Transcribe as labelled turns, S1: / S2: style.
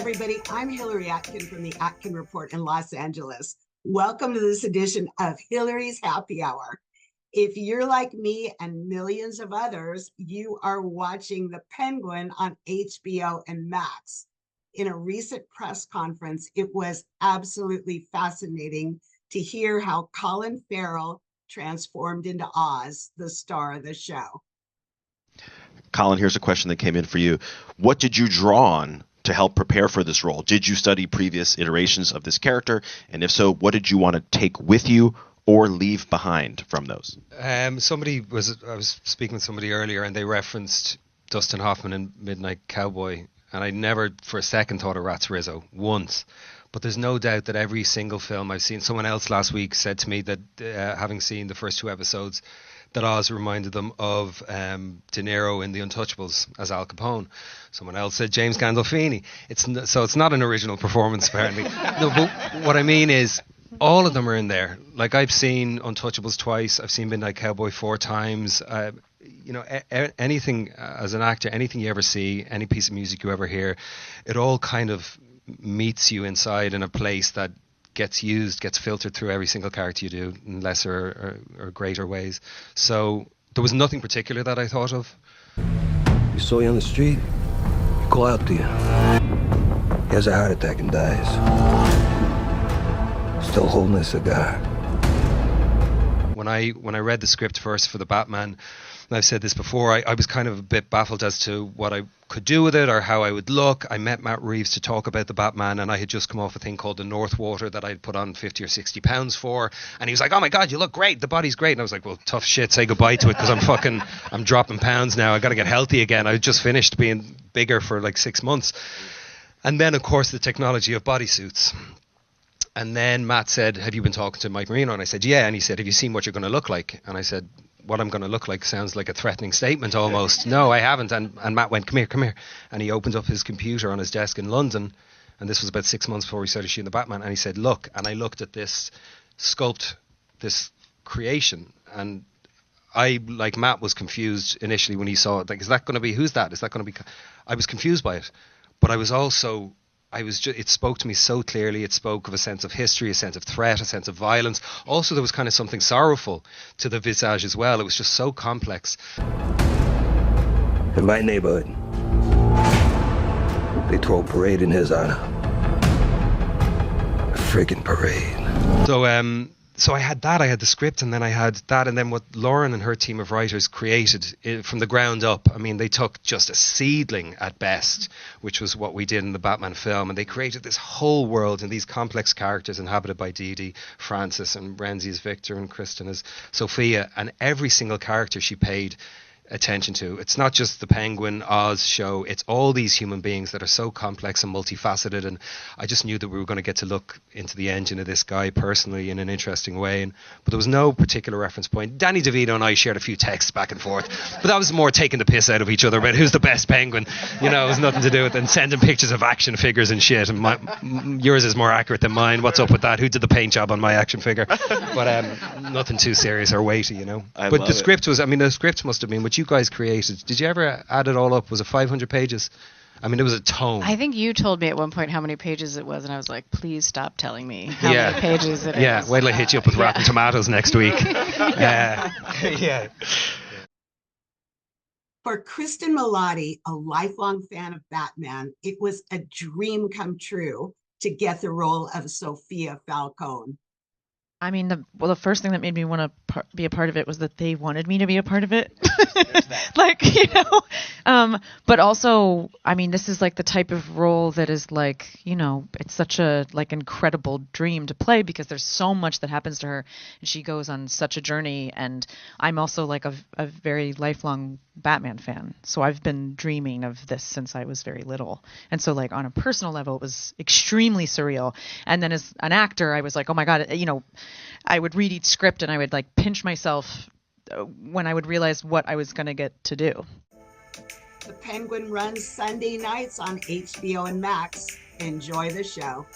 S1: everybody. I'm Hillary Atkin from the Atkin Report in Los Angeles. Welcome to this edition of Hillary's Happy Hour. If you're like me and millions of others, you are watching The Penguin on HBO and Max. In a recent press conference, it was absolutely fascinating to hear how Colin Farrell transformed into Oz, the star of the show.
S2: Colin, here's a question that came in for you. What did you draw on to help prepare for this role? Did you study previous iterations of this character? And if so, what did you want to take with you or leave behind from those?
S3: I was speaking with somebody earlier and they referenced Dustin Hoffman in Midnight Cowboy. And I never for a second thought of Rat's Rizzo once. But there's no doubt that every single film I've seen, someone else last week said to me that having seen the first two episodes, that Oz reminded them of De Niro in The Untouchables as Al Capone. Someone else said James Gandolfini. It's not an original performance, apparently. No, but what I mean is, all of them are in there. Like, I've seen Untouchables twice. I've seen Midnight Cowboy 4 times. Anything as an actor, anything you ever see, any piece of music you ever hear, it all kind of meets you inside in a place that gets filtered through every single character you do in lesser or greater ways. So there was nothing particular that I thought of.
S4: You saw you on the street, you call out to you. He has a heart attack and dies. Still holding a cigar.
S3: When I read the script first for the Batman, and I've said this before, I was kind of a bit baffled as to what I could do with it or how I would look. I met Matt Reeves to talk about the Batman, and I had just come off a thing called the Northwater that I'd put on 50 or 60 pounds for, and he was like, "Oh my God, you look great, the body's great." And I was like, "Well, tough shit, say goodbye to it, because I'm dropping pounds now. I got to get healthy again. I just finished being bigger for like 6 months." And then, of course, the technology of bodysuits. And then Matt said, "Have you been talking to Mike Marino?" And I said, "Yeah." And he said, "Have you seen what you're going to look like?" And I said, "What I'm going to look like sounds like a threatening statement almost." "No, I haven't." And Matt went, come here. And he opened up his computer on his desk in London. And this was about 6 months before we started shooting the Batman. And he said, "Look." And I looked at this sculpt, this creation. And I, like Matt, was confused initially when he saw it. Like, is that going to be, who's that? Is that going to be, I was confused by it. But I was also, it spoke to me so clearly. It spoke of a sense of history, a sense of threat, a sense of violence. Also, there was kind of something sorrowful to the visage as well. It was just so complex.
S4: In my neighborhood, they throw a parade in his honor. A friggin' parade.
S3: So I had that, I had the script, and then I had that, and then what Lauren and her team of writers created from the ground up. I mean, they took just a seedling at best, which was what we did in the Batman film, and they created this whole world and these complex characters inhabited by Dee Dee, Francis, and Renzi as Victor, and Cristin as Sophia, and every single character she paid attention to. It's not just the Penguin Oz show, it's all these human beings that are so complex and multifaceted, and I just knew that we were going to get to look into the engine of this guy personally in an interesting way. But there was no particular reference point. Danny DeVito and I shared a few texts back and forth, but that was more taking the piss out of each other about who's the best Penguin. It was nothing to do with it, and sending pictures of action figures and shit, and yours is more accurate than mine. What's up with that? Who did the paint job on my action figure? But nothing too serious or weighty, But the script must have been what you guys created. Did you ever add it all up? Was it 500 pages? I mean, it was a tome.
S5: I think you told me at one point how many pages it was, and I was like, please stop telling me how many pages it is.
S3: Yeah, wait till I hit you up with Rotten Tomatoes next week. Yeah.
S1: For Cristin Milioti, a lifelong fan of Batman, it was a dream come true to get the role of Sophia Falcone.
S6: I mean, the first thing that made me want to be a part of it was that they wanted me to be a part of it. But also, I mean, this is like the type of role that is like, it's such a like incredible dream to play because there's so much that happens to her and she goes on such a journey. And I'm also like a very lifelong Batman fan. So I've been dreaming of this since I was very little. And so like on a personal level, it was extremely surreal. And then as an actor, I was like, oh my God, I would read each script and I would like pinch myself when I would realize what I was going to get to do.
S1: The Penguin runs Sunday nights on HBO and Max. Enjoy the show.